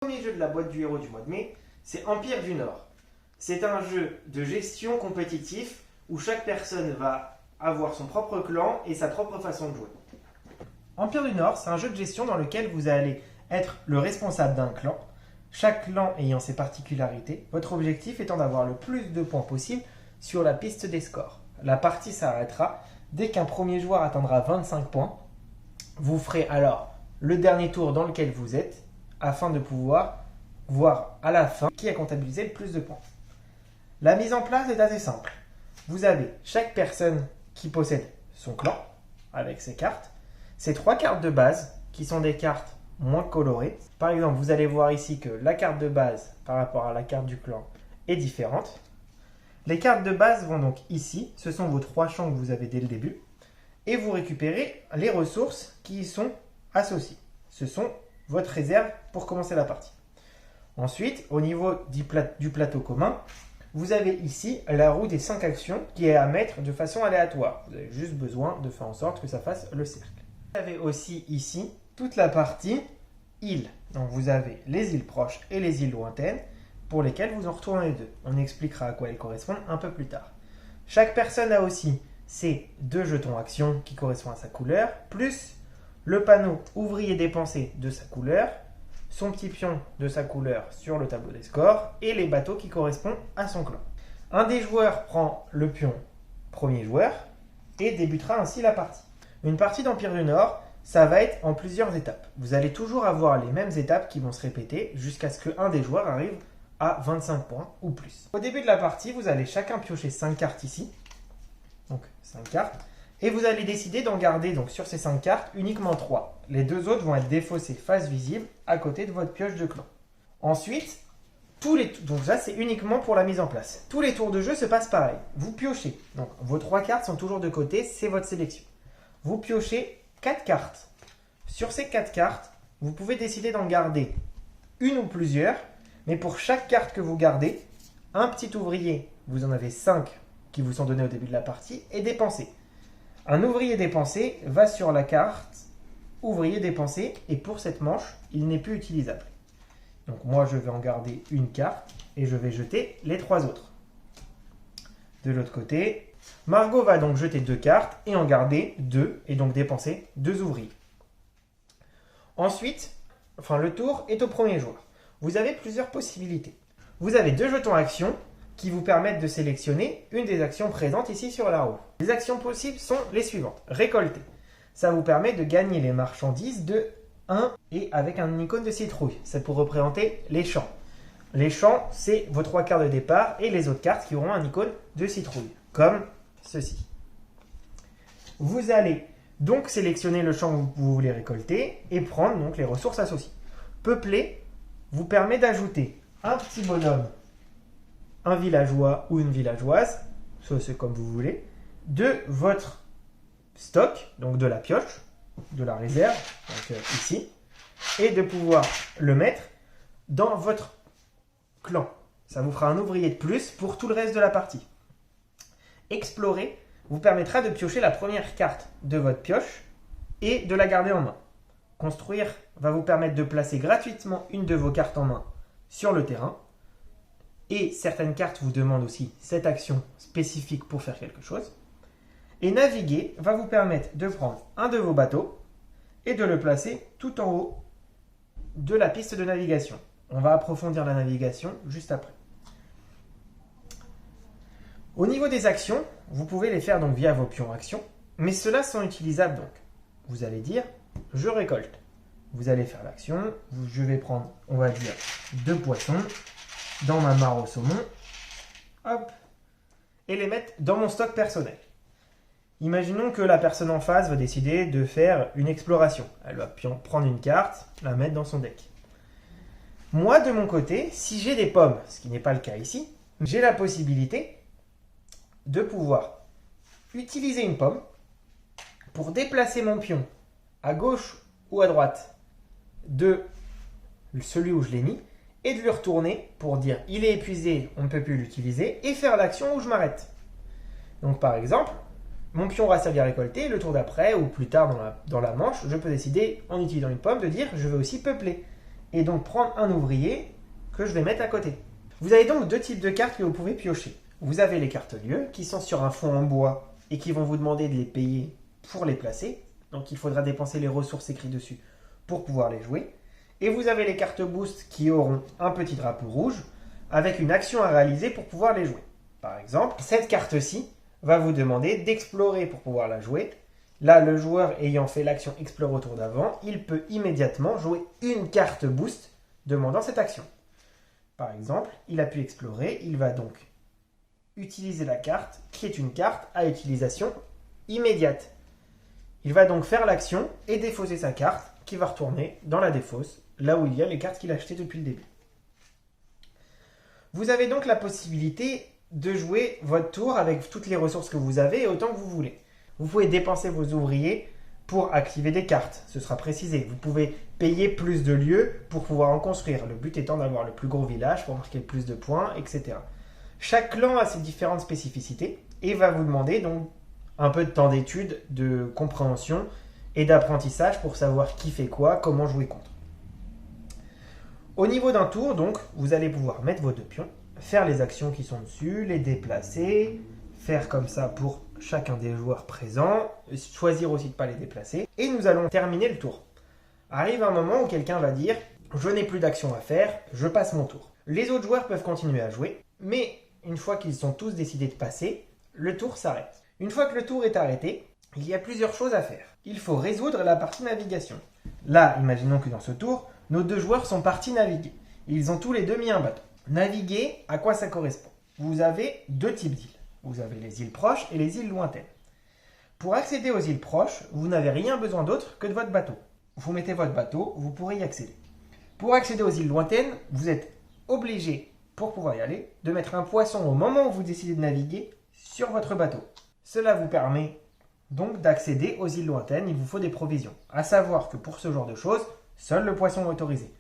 Le premier jeu de la boîte du héros du mois de mai, c'est Empire du Nord. C'est un jeu de gestion compétitif où chaque personne va avoir son propre clan et sa propre façon de jouer. Empire du Nord, c'est un jeu de gestion dans lequel vous allez être le responsable d'un clan, chaque clan ayant ses particularités, votre objectif étant d'avoir le plus de points possible sur la piste des scores. La partie s'arrêtera dès qu'un premier joueur atteindra 25 points. Vous ferez alors le dernier tour dans lequel vous êtes afin de pouvoir voir à la fin qui a comptabilisé le plus de points. La mise en place est assez simple. Vous avez chaque personne qui possède son clan avec ses cartes, ces 3 cartes de base qui sont des cartes moins colorées. Par exemple, vous allez voir ici que la carte de base par rapport à la carte du clan est différente. Les cartes de base vont donc ici, ce sont vos 3 champs que vous avez dès le début, et vous récupérez les ressources qui y sont associées. Ce sont votre réserve pour commencer la partie. Ensuite, au niveau du plateau commun, vous avez ici la roue des 5 actions qui est à mettre de façon aléatoire. Vous avez juste besoin de faire en sorte que ça fasse le cercle. Vous avez aussi ici toute la partie îles. Donc vous avez les îles proches et les îles lointaines pour lesquelles vous en retournez les deux. On expliquera à quoi elles correspondent un peu plus tard. Chaque personne a aussi ses 2 jetons actions qui correspondent à sa couleur, plus le panneau ouvrier dépensé de sa couleur, son petit pion de sa couleur sur le tableau des scores et les bateaux qui correspondent à son clan. Un des joueurs prend le pion premier joueur et débutera ainsi la partie. Une partie d'Empire du Nord, ça va être en plusieurs étapes. Vous allez toujours avoir les mêmes étapes qui vont se répéter jusqu'à ce qu'un des joueurs arrive à 25 points ou plus. Au début de la partie, vous allez chacun piocher 5 cartes ici. Donc 5 cartes. Et vous allez décider d'en garder donc sur ces 5 cartes uniquement 3. Les 2 autres vont être défaussées face visible à côté de votre pioche de clan. Ensuite, donc ça c'est uniquement pour la mise en place. Tous les tours de jeu se passent pareil. Vous piochez. Donc vos 3 cartes sont toujours de côté, c'est votre sélection. Vous piochez 4 cartes. Sur ces 4 cartes, vous pouvez décider d'en garder une ou plusieurs. Mais pour chaque carte que vous gardez, un petit ouvrier, vous en avez 5 qui vous sont donnés au début de la partie, est dépensé. Un ouvrier dépensé va sur la carte ouvrier dépensé et pour cette manche, il n'est plus utilisable. Donc moi, je vais en garder une carte et je vais jeter les 3 autres. De l'autre côté, Margot va donc jeter 2 cartes et en garder 2 et donc dépenser 2 ouvriers. Ensuite, le tour est au premier joueur. Vous avez plusieurs possibilités. Vous avez 2 jetons actions qui vous permettent de sélectionner une des actions présentes ici sur la roue. Les actions possibles sont les suivantes. Récolter. Ça vous permet de gagner les marchandises de 1 et avec un icône de citrouille. C'est pour représenter les champs. Les champs, c'est vos 3 cartes de départ et les autres cartes qui auront un icône de citrouille, comme ceci. Vous allez donc sélectionner le champ que vous voulez récolter et prendre donc les ressources associées. Peupler vous permet d'ajouter un petit bonhomme, un villageois ou une villageoise, ça c'est comme vous voulez, de votre stock, donc de la pioche, de la réserve, donc ici, et de pouvoir le mettre dans votre clan. Ça vous fera un ouvrier de plus pour tout le reste de la partie. Explorer vous permettra de piocher la première carte de votre pioche et de la garder en main. Construire va vous permettre de placer gratuitement une de vos cartes en main sur le terrain. Et certaines cartes vous demandent aussi cette action spécifique pour faire quelque chose. Et naviguer va vous permettre de prendre un de vos bateaux et de le placer tout en haut de la piste de navigation. On va approfondir la navigation juste après. Au niveau des actions, vous pouvez les faire donc via vos pions actions, mais ceux-là sont utilisables donc. Vous allez dire, je récolte. Vous allez faire l'action, je vais prendre, on va dire, 2 poissons dans ma mare au saumon, hop, et les mettre dans mon stock personnel. Imaginons que la personne en face va décider de faire une exploration. Elle va prendre une carte, la mettre dans son deck. Moi, de mon côté, si j'ai des pommes, ce qui n'est pas le cas ici, j'ai la possibilité de pouvoir utiliser une pomme pour déplacer mon pion à gauche ou à droite de celui où je l'ai mis et de le retourner pour dire il est épuisé, on ne peut plus l'utiliser et faire l'action où je m'arrête. Donc par exemple, mon pion aura servi à récolter, le tour d'après ou plus tard dans la manche, je peux décider en utilisant une pomme de dire je veux aussi peupler. et donc prendre un ouvrier que je vais mettre à côté. Vous avez donc deux types de cartes que vous pouvez piocher. Vous avez les cartes lieux qui sont sur un fond en bois et qui vont vous demander de les payer pour les placer. Donc il faudra dépenser les ressources écrites dessus pour pouvoir les jouer. Et vous avez les cartes boost qui auront un petit drapeau rouge avec une action à réaliser pour pouvoir les jouer. Par exemple, cette carte-ci va vous demander d'explorer pour pouvoir la jouer. Là, le joueur ayant fait l'action explore au tour d'avant, il peut immédiatement jouer une carte boost demandant cette action. Par exemple, il a pu explorer, il va donc utiliser la carte qui est une carte à utilisation immédiate. Il va donc faire l'action et défausser sa carte qui va retourner dans la défausse, là où il y a les cartes qu'il a achetées depuis le début. Vous avez donc la possibilité de jouer votre tour avec toutes les ressources que vous avez et autant que vous voulez. Vous pouvez dépenser vos ouvriers pour activer des cartes, ce sera précisé. Vous pouvez payer plus de lieux pour pouvoir en construire, le but étant d'avoir le plus gros village pour marquer plus de points, etc. Chaque clan a ses différentes spécificités et va vous demander donc un peu de temps d'étude, de compréhension et d'apprentissage pour savoir qui fait quoi, comment jouer contre. Au niveau d'un tour, donc, vous allez pouvoir mettre vos deux pions, faire les actions qui sont dessus, les déplacer, faire comme ça pour chacun des joueurs présents, choisir aussi de ne pas les déplacer, et nous allons terminer le tour. Arrive un moment où quelqu'un va dire « Je n'ai plus d'action à faire, je passe mon tour ». Les autres joueurs peuvent continuer à jouer, mais une fois qu'ils sont tous décidés de passer, le tour s'arrête. Une fois que le tour est arrêté, il y a plusieurs choses à faire. Il faut résoudre la partie navigation. Là, imaginons que dans ce tour, nos deux joueurs sont partis naviguer. Ils ont tous les deux mis un bateau. Naviguer, à quoi ça correspond? Vous avez deux types d'îles. Vous avez les îles proches et les îles lointaines. Pour accéder aux îles proches, vous n'avez rien besoin d'autre que de votre bateau. Vous mettez votre bateau, vous pourrez y accéder. Pour accéder aux îles lointaines, vous êtes obligé, pour pouvoir y aller, de mettre un poisson au moment où vous décidez de naviguer sur votre bateau. Cela vous permet donc d'accéder aux îles lointaines, il vous faut des provisions. À savoir que pour ce genre de choses, seul le poisson est autorisé.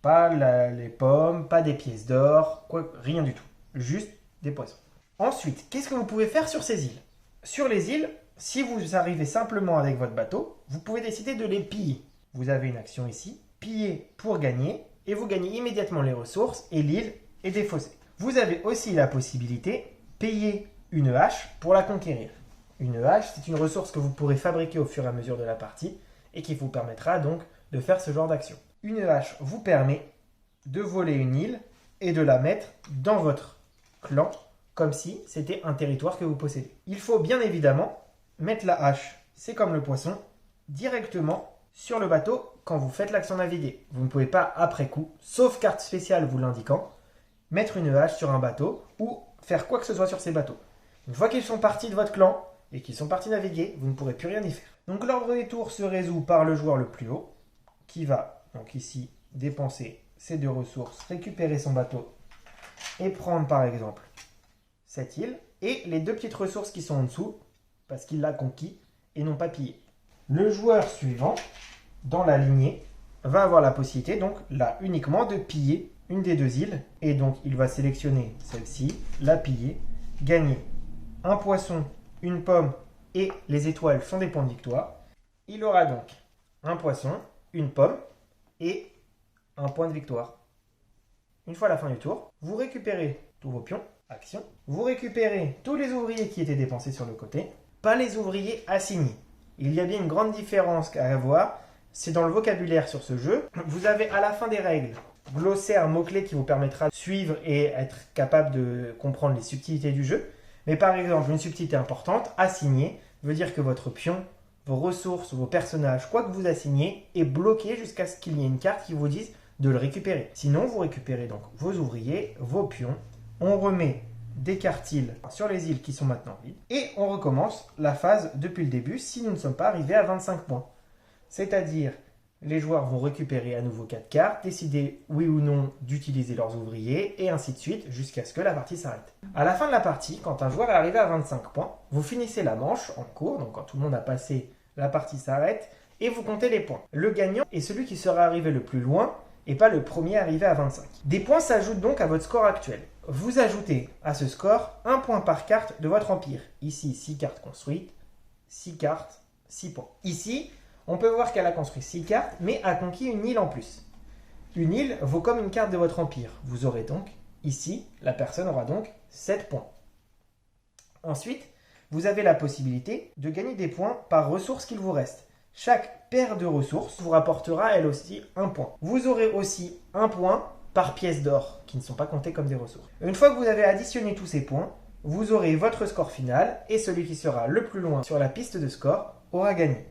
Pas les pommes, pas des pièces d'or, rien du tout. Juste des poissons. Ensuite, qu'est-ce que vous pouvez faire sur ces îles? Sur les îles, si vous arrivez simplement avec votre bateau, vous pouvez décider de les piller. Vous avez une action ici, piller pour gagner, et vous gagnez immédiatement les ressources et l'île est défaussée. Vous avez aussi la possibilité de payer une hache pour la conquérir. Une hache, c'est une ressource que vous pourrez fabriquer au fur et à mesure de la partie et qui vous permettra donc de faire ce genre d'action. Une hache vous permet de voler une île et de la mettre dans votre clan comme si c'était un territoire que vous possédez. Il faut bien évidemment mettre la hache, c'est comme le poisson, directement sur le bateau quand vous faites l'action naviguer. Vous ne pouvez pas après coup, sauf carte spéciale vous l'indiquant, mettre une hache sur un bateau ou faire quoi que ce soit sur ces bateaux. Une fois qu'ils sont partis de votre clan et qu'ils sont partis naviguer, vous ne pourrez plus rien y faire. Donc l'ordre des tours se résout par le joueur le plus haut, qui va donc ici dépenser ses deux ressources, récupérer son bateau et prendre par exemple cette île et les deux petites ressources qui sont en dessous parce qu'il l'a conquis et non pas pillé. Le joueur suivant dans la lignée va avoir la possibilité donc là uniquement de piller une des deux îles et donc il va sélectionner celle-ci, la piller, gagner un poisson, une pomme et les étoiles sont des points de victoire. Il aura donc un poisson, une pomme et un point de victoire. Une fois à la fin du tour, vous récupérez tous vos pions, action. Vous récupérez tous les ouvriers qui étaient dépensés sur le côté, pas les ouvriers assignés. Il y a bien une grande différence à avoir, c'est dans le vocabulaire sur ce jeu. Vous avez à la fin des règles glossaire, mot-clé qui vous permettra de suivre et être capable de comprendre les subtilités du jeu. Mais par exemple, une subtilité importante, assigner, veut dire que votre pion, vos ressources, vos personnages, quoi que vous assignez, est bloqué jusqu'à ce qu'il y ait une carte qui vous dise de le récupérer. Sinon, vous récupérez donc vos ouvriers, vos pions, on remet des cartes îles sur les îles qui sont maintenant vides, et on recommence la phase depuis le début si nous ne sommes pas arrivés à 25 points. C'est-à-dire, les joueurs vont récupérer à nouveau 4 cartes, décider oui ou non d'utiliser leurs ouvriers, et ainsi de suite jusqu'à ce que la partie s'arrête. À la fin de la partie, quand un joueur est arrivé à 25 points, vous finissez la manche en cours, donc quand tout le monde a passé, la partie s'arrête, et vous comptez les points. Le gagnant est celui qui sera arrivé le plus loin, et pas le premier arrivé à 25. Des points s'ajoutent donc à votre score actuel. Vous ajoutez à ce score 1 point par carte de votre empire. Ici, 6 cartes construites, 6 cartes, 6 points. Ici, on peut voir qu'elle a construit 6 cartes, mais a conquis une île en plus. Une île vaut comme une carte de votre empire. Vous aurez donc, ici, la personne aura donc 7 points. Ensuite, vous avez la possibilité de gagner des points par ressource qu'il vous reste. Chaque paire de ressources vous rapportera elle aussi un point. Vous aurez aussi un point par pièce d'or, qui ne sont pas comptés comme des ressources. Une fois que vous avez additionné tous ces points, vous aurez votre score final et celui qui sera le plus loin sur la piste de score aura gagné.